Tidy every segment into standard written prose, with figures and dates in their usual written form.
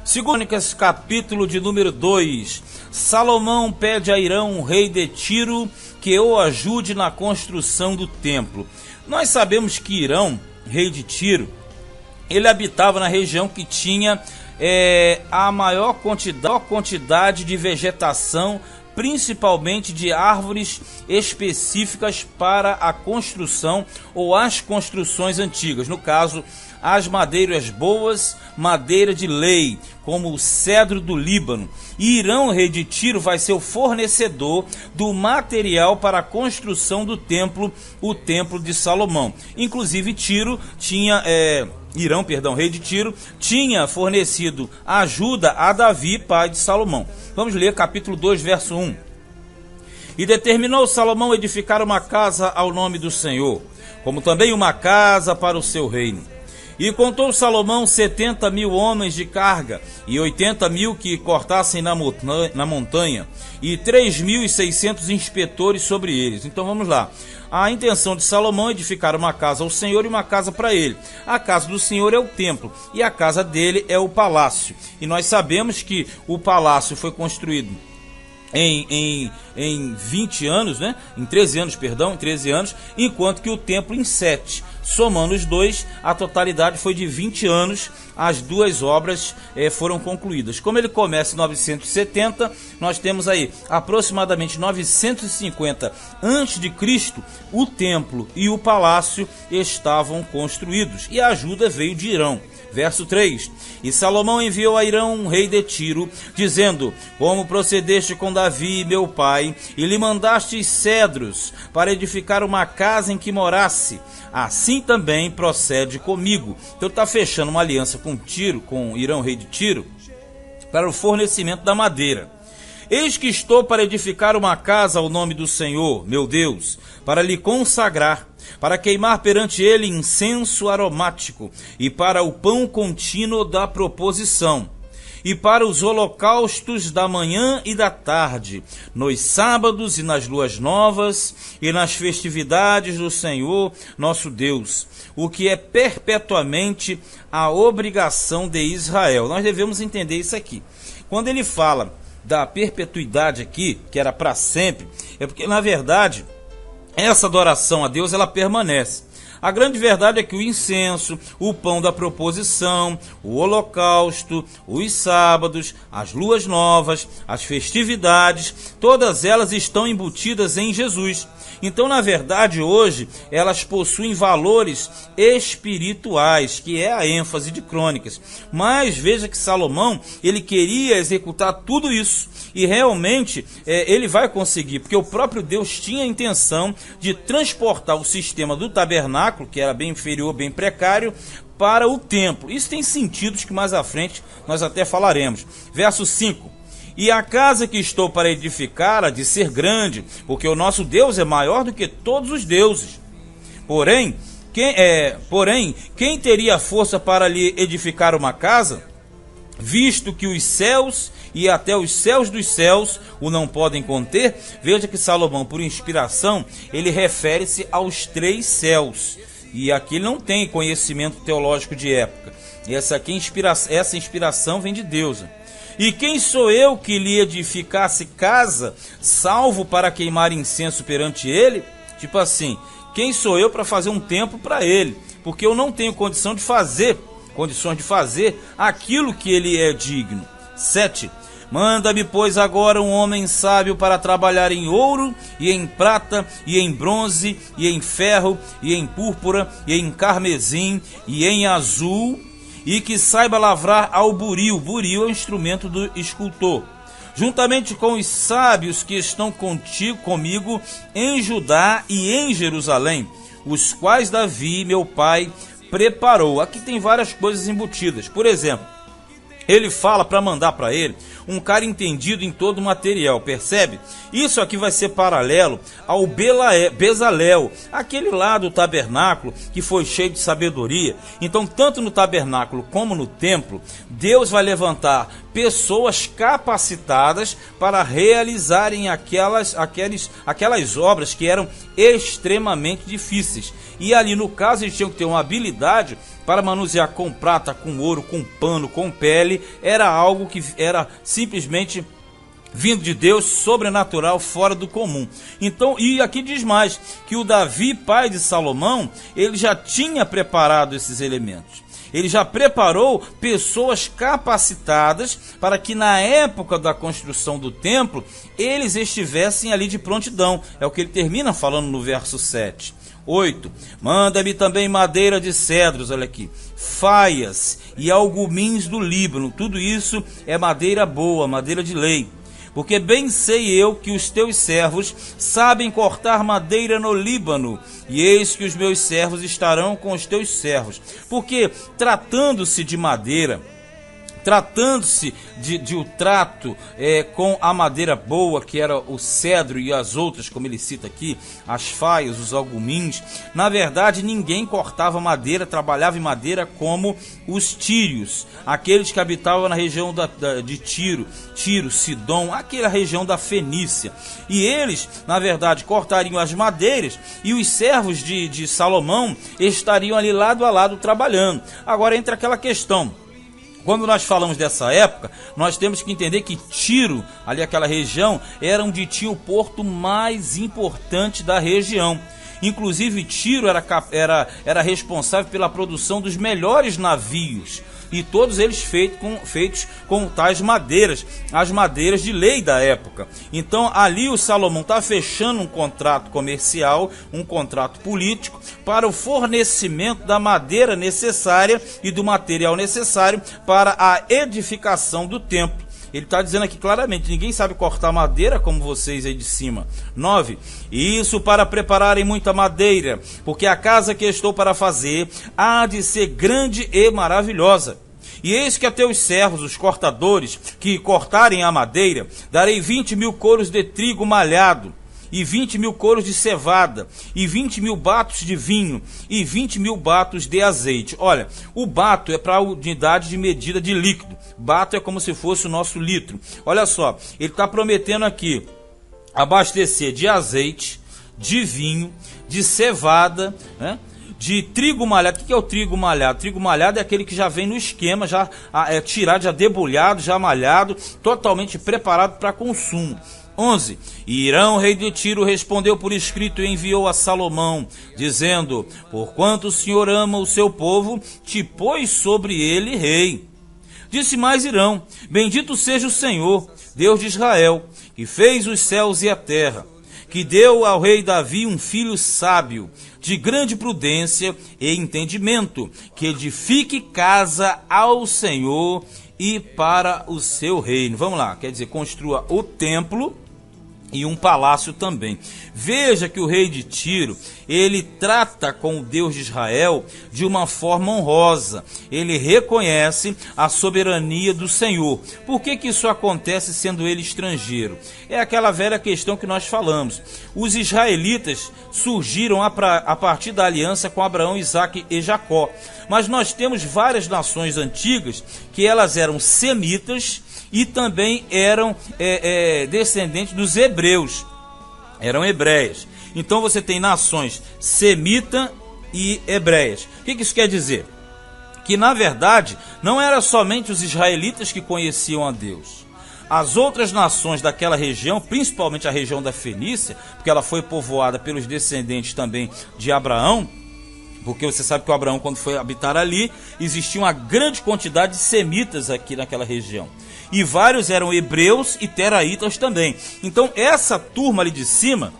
Crônicas, capítulo de número 2. Salomão pede a Irão, rei de Tiro, que o ajude na construção do templo. Nós sabemos que Irão, rei de Tiro, ele habitava na região que tinha a maior quantidade de vegetação, principalmente de árvores específicas para a construção ou as construções antigas. No caso, as madeiras boas, madeira de lei, como o cedro do Líbano. E Irão, rei de Tiro, vai ser o fornecedor do material para a construção do templo, o templo de Salomão. Inclusive, rei de Tiro, tinha fornecido ajuda a Davi, pai de Salomão. Vamos ler capítulo 2, verso 1. E determinou Salomão edificar uma casa ao nome do Senhor, como também uma casa para o seu reino. E contou Salomão 70.000 homens de carga, e 80.000 que cortassem na montanha, e 3.600 inspetores sobre eles. Então vamos lá. A intenção de Salomão é edificar uma casa ao Senhor e uma casa para ele. A casa do Senhor é o templo, e a casa dele é o palácio. E nós sabemos que o palácio foi construído em 20 anos, né? Em 13 anos, enquanto que o templo em 7. Somando os dois, a totalidade foi de 20 anos, as duas obras foram concluídas. Como ele começa em 970, nós temos aí aproximadamente 950 a.C., o templo e o palácio estavam construídos, e a ajuda veio de Irão. Verso 3. E Salomão enviou a Irão, rei de Tiro, dizendo: como procedeste com Davi, meu pai, e lhe mandaste cedros para edificar uma casa em que morasse, assim também procede comigo. Então está fechando uma aliança com Irão, rei de Tiro, para o fornecimento da madeira. Eis que estou para edificar uma casa ao nome do Senhor, meu Deus, para lhe consagrar, para queimar perante ele incenso aromático, e para o pão contínuo da proposição, e para os holocaustos da manhã e da tarde, nos sábados e nas luas novas, e nas festividades do Senhor nosso Deus, o que é perpetuamente a obrigação de Israel. Nós devemos entender isso aqui. Quando ele fala da perpetuidade aqui, que era para sempre, é porque, na verdade, essa adoração a Deus, ela permanece. A grande verdade é que o incenso, o pão da proposição, o holocausto, os sábados, as luas novas, as festividades, todas elas estão embutidas em Jesus. Então, na verdade, hoje, elas possuem valores espirituais, que é a ênfase de Crônicas. Mas veja que Salomão, ele queria executar tudo isso, e realmente ele vai conseguir, porque o próprio Deus tinha a intenção de transportar o sistema do tabernáculo, que era bem inferior, bem precário, para o templo. Isso tem sentidos que mais à frente nós até falaremos. Verso 5. E a casa que estou para edificar há de ser grande, porque o nosso Deus é maior do que todos os deuses. Porém, quem teria força para lhe edificar uma casa, visto que os céus e até os céus dos céus o não podem conter? Veja que Salomão, por inspiração, ele refere-se aos 3 céus. E aqui ele não tem conhecimento teológico de época. E essa inspiração vem de Deus. E quem sou eu que lhe edificasse casa, salvo para queimar incenso perante ele? Tipo assim, quem sou eu para fazer um templo para ele? Porque eu não tenho condições de fazer aquilo que ele é digno. 7. Manda-me, pois, agora um homem sábio para trabalhar em ouro, e em prata, e em bronze, e em ferro, e em púrpura, e em carmesim, e em azul, e que saiba lavrar ao buril. Buril é o instrumento do escultor. Juntamente com os sábios que estão comigo em Judá e em Jerusalém, os quais Davi, meu pai, preparou. Aqui tem várias coisas embutidas. Por exemplo, ele fala para mandar para ele um cara entendido em todo o material, percebe? Isso aqui vai ser paralelo ao Bezalel, aquele lá do tabernáculo que foi cheio de sabedoria. Então, tanto no tabernáculo como no templo, Deus vai levantar pessoas capacitadas para realizarem aquelas obras que eram extremamente difíceis. E ali, no caso, eles tinham que ter uma habilidade para manusear com prata, com ouro, com pano, com pele, era algo que era simplesmente vindo de Deus, sobrenatural, fora do comum. Então, e aqui diz mais, que o Davi, pai de Salomão, ele já tinha preparado esses elementos. Ele já preparou pessoas capacitadas para que na época da construção do templo, eles estivessem ali de prontidão. É o que ele termina falando no verso 7. 8. Manda-me também madeira de cedros, olha aqui, faias e algumins do Líbano. Tudo isso é madeira boa, madeira de lei. Porque bem sei eu que os teus servos sabem cortar madeira no Líbano, e eis que os meus servos estarão com os teus servos. Porque tratando-se de madeira, tratando-se de o trato com a madeira boa, que era o cedro e as outras, como ele cita aqui, as faias, os algumins, na verdade ninguém cortava madeira, trabalhava em madeira como os tírios, aqueles que habitavam na região de Tiro, Sidom, aquela região da Fenícia. E eles, na verdade, cortariam as madeiras e os servos de Salomão estariam ali lado a lado trabalhando. Agora entra aquela questão. Quando nós falamos dessa época, nós temos que entender que Tiro, ali aquela região, era onde tinha o porto mais importante da região. Inclusive Tiro era responsável pela produção dos melhores navios. E todos eles feitos com tais madeiras, as madeiras de lei da época. Então ali o Salomão está fechando um contrato comercial, um contrato político, para o fornecimento da madeira necessária e do material necessário para a edificação do templo. Ele está dizendo aqui claramente, ninguém sabe cortar madeira como vocês aí de cima. 9. Isso para prepararem muita madeira, porque a casa que estou para fazer há de ser grande e maravilhosa. E eis que a teus servos, os cortadores, que cortarem a madeira, darei 20.000 coros de trigo malhado, e 20.000 coros de cevada, e 20.000 batos de vinho, e 20.000 batos de azeite. Olha, o bato é para a unidade de medida de líquido. Bato é como se fosse o nosso litro. Olha só, ele está prometendo aqui abastecer de azeite, de vinho, de cevada, né? De trigo malhado. O que é o trigo malhado? Trigo malhado é aquele que já vem no esquema, já tirado, já debulhado, já malhado, totalmente preparado para consumo. 11. Irão, rei de Tiro, respondeu por escrito e enviou a Salomão, dizendo: porquanto o Senhor ama o seu povo, te pôs sobre ele rei. Disse mais Irão: bendito seja o Senhor, Deus de Israel, que fez os céus e a terra, que deu ao rei Davi um filho sábio, de grande prudência e entendimento, que edifique casa ao Senhor e para o seu reino. Vamos lá, quer dizer, construa o templo e um palácio também. Veja que o rei de Tiro, ele trata com o Deus de Israel de uma forma honrosa. Ele reconhece a soberania do Senhor. Por que isso acontece sendo ele estrangeiro? É aquela velha questão que nós falamos. Os israelitas surgiram a partir da aliança com Abraão, Isaque e Jacó. Mas nós temos várias nações antigas que elas eram semitas e também eram descendentes dos hebreus, eram hebreias. Então você tem nações semita e hebreias. O que isso quer dizer? Que na verdade não era somente os israelitas que conheciam a Deus. As outras nações daquela região, principalmente a região da Fenícia, porque ela foi povoada pelos descendentes também de Abraão, porque você sabe que o Abraão, quando foi habitar ali, existia uma grande quantidade de semitas aqui naquela região. E vários eram hebreus e teraitas também. Então essa turma ali de cima,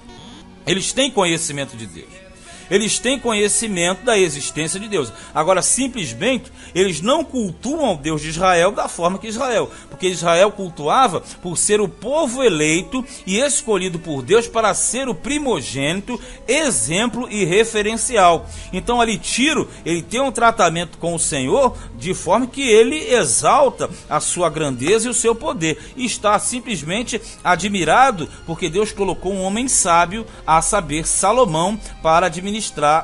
eles têm conhecimento de Deus. Eles têm conhecimento da existência de Deus. Agora, simplesmente, eles não cultuam o Deus de Israel da forma que Israel. Porque Israel cultuava por ser o povo eleito e escolhido por Deus para ser o primogênito, exemplo e referencial. Então, ali Tiro, ele tem um tratamento com o Senhor de forma que ele exalta a sua grandeza e o seu poder. E está simplesmente admirado porque Deus colocou um homem sábio, a saber, Salomão, para administrar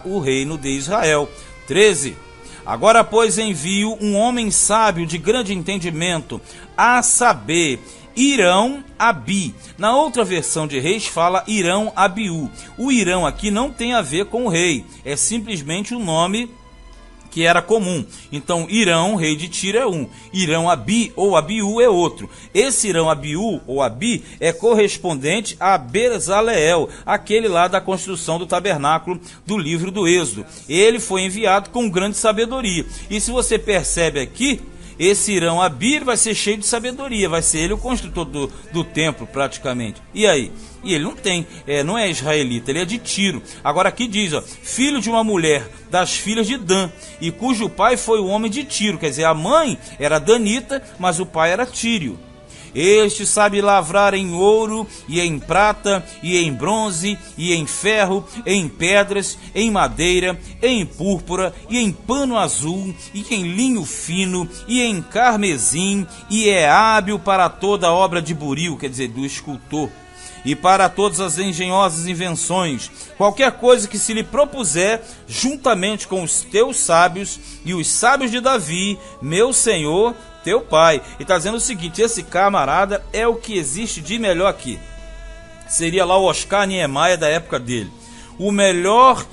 o reino de Israel. 13. Agora, pois, envio um homem sábio de grande entendimento, a saber, Irão Abi. Na outra versão de Reis fala Irão Abiú. O Irão aqui não tem a ver com o rei, é simplesmente o nome que era comum. Então Irão, rei de Tiro, é um. Irão Abi ou Abiú é outro. Esse Irão Abiú ou Abi é correspondente a Bezaleel, aquele lá da construção do tabernáculo do livro do Êxodo. Ele foi enviado com grande sabedoria. E se você percebe aqui, esse Irão Abi vai ser cheio de sabedoria, vai ser ele o construtor do templo praticamente. E aí? E ele não é israelita, ele é de Tiro. Agora aqui diz, ó, filho de uma mulher das filhas de Dan, e cujo pai foi o homem de Tiro. Quer dizer, a mãe era danita, mas o pai era tírio. Este sabe lavrar em ouro, e em prata, e em bronze, e em ferro, em pedras, em madeira, em púrpura, e em pano azul, e em linho fino, e em carmesim, e é hábil para toda obra de buril, quer dizer, do escultor, e para todas as engenhosas invenções, qualquer coisa que se lhe propuser, juntamente com os teus sábios, e os sábios de Davi, meu senhor, teu pai. E está dizendo o seguinte, esse camarada é o que existe de melhor aqui. Seria lá o Oscar Niemeyer da época dele. O melhor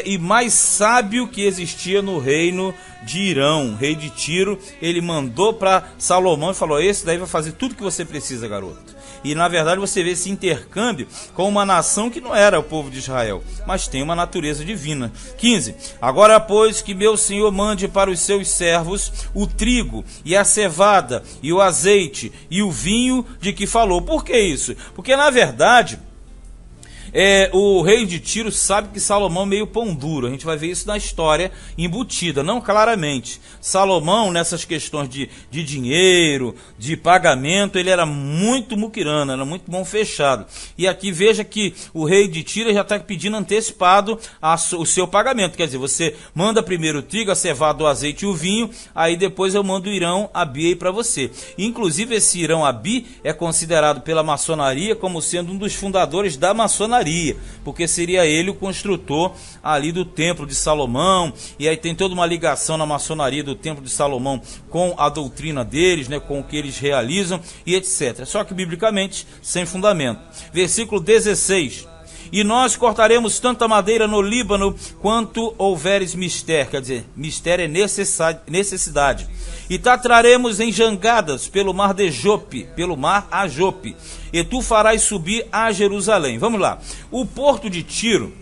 e mais sábio que existia no reino de Irão, rei de Tiro. Ele mandou para Salomão e falou, esse daí vai fazer tudo que você precisa, garoto. E na verdade você vê esse intercâmbio com uma nação que não era o povo de Israel, mas tem uma natureza divina. 15. Agora, pois, que meu senhor mande para os seus servos o trigo e a cevada e o azeite e o vinho de que falou. Por que isso? Porque na verdade o rei de Tiro sabe que Salomão é meio pão duro. A gente vai ver isso na história embutida, não claramente. Salomão, nessas questões de dinheiro, de pagamento, ele era muito muquirana, era muito bom fechado. E aqui veja que o rei de Tiro já está pedindo antecipado o seu pagamento. Quer dizer, você manda primeiro o trigo, a cevada, o azeite e o vinho, aí depois eu mando o Irão Abi para você. Inclusive esse Irão Abi é considerado pela maçonaria como sendo um dos fundadores da maçonaria, porque seria ele o construtor ali do templo de Salomão, e aí tem toda uma ligação na maçonaria do templo de Salomão com a doutrina deles, né, com o que eles realizam e etc. Só que biblicamente sem fundamento. Versículo 16. E nós cortaremos tanta madeira no Líbano quanto houveres mister, quer dizer, mister é necessidade. E traremos em jangadas pelo mar de Jope, pelo mar a Jope, e tu farás subir a Jerusalém. Vamos lá. O porto de Tiro,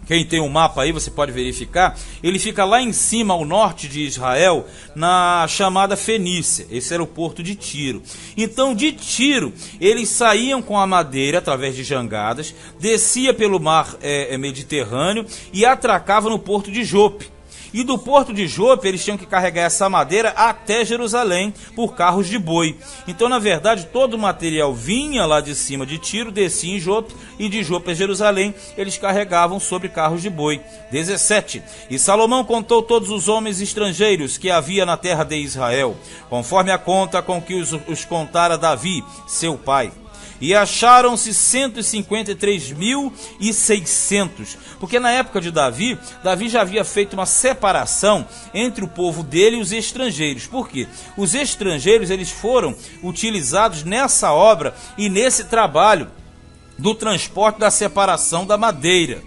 quem tem um mapa aí, você pode verificar, ele fica lá em cima, ao norte de Israel, na chamada Fenícia. Esse era o porto de Tiro. Então, de Tiro, eles saíam com a madeira, através de jangadas, descia pelo mar Mediterrâneo e atracavam no porto de Jope. E do porto de Jope eles tinham que carregar essa madeira até Jerusalém por carros de boi. Então, na verdade, todo o material vinha lá de cima de Tiro, descia em Jope, e de Jope a Jerusalém eles carregavam sobre carros de boi. 17. E Salomão contou todos os homens estrangeiros que havia na terra de Israel, conforme a conta com que os contara Davi, seu pai. E acharam-se 153.600, porque na época de Davi já havia feito uma separação entre o povo dele e os estrangeiros. Por quê? Os estrangeiros eles foram utilizados nessa obra e nesse trabalho do transporte da separação da madeira.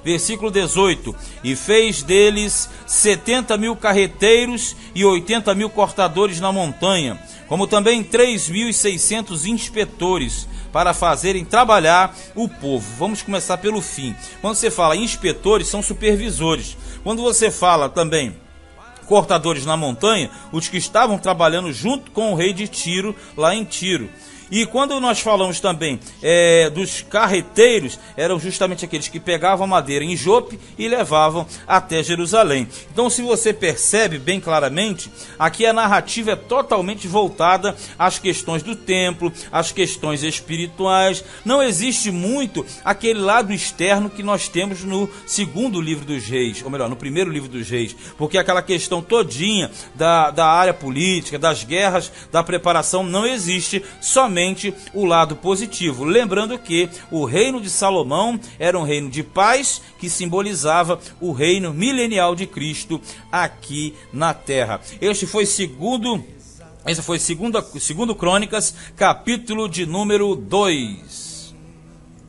Versículo 18. E fez deles 70.000 carreteiros e 80.000 cortadores na montanha, como também 3.600 inspetores, para fazerem trabalhar o povo. Vamos começar pelo fim. Quando você fala inspetores, são supervisores. Quando você fala também cortadores na montanha, os que estavam trabalhando junto com o rei de Tiro, lá em Tiro. E quando nós falamos também dos carreteiros, eram justamente aqueles que pegavam a madeira em Jope e levavam até Jerusalém. Então, se você percebe bem claramente, aqui a narrativa é totalmente voltada às questões do templo, às questões espirituais. Não existe muito aquele lado externo que nós temos no segundo livro dos reis, ou melhor, no primeiro livro dos reis, porque aquela questão todinha da área política, das guerras, da preparação, não existe, somente o lado positivo. Lembrando que o reino de Salomão era um reino de paz que simbolizava o reino milenial de Cristo aqui na terra. Esse foi segundo Crônicas, capítulo de número 2.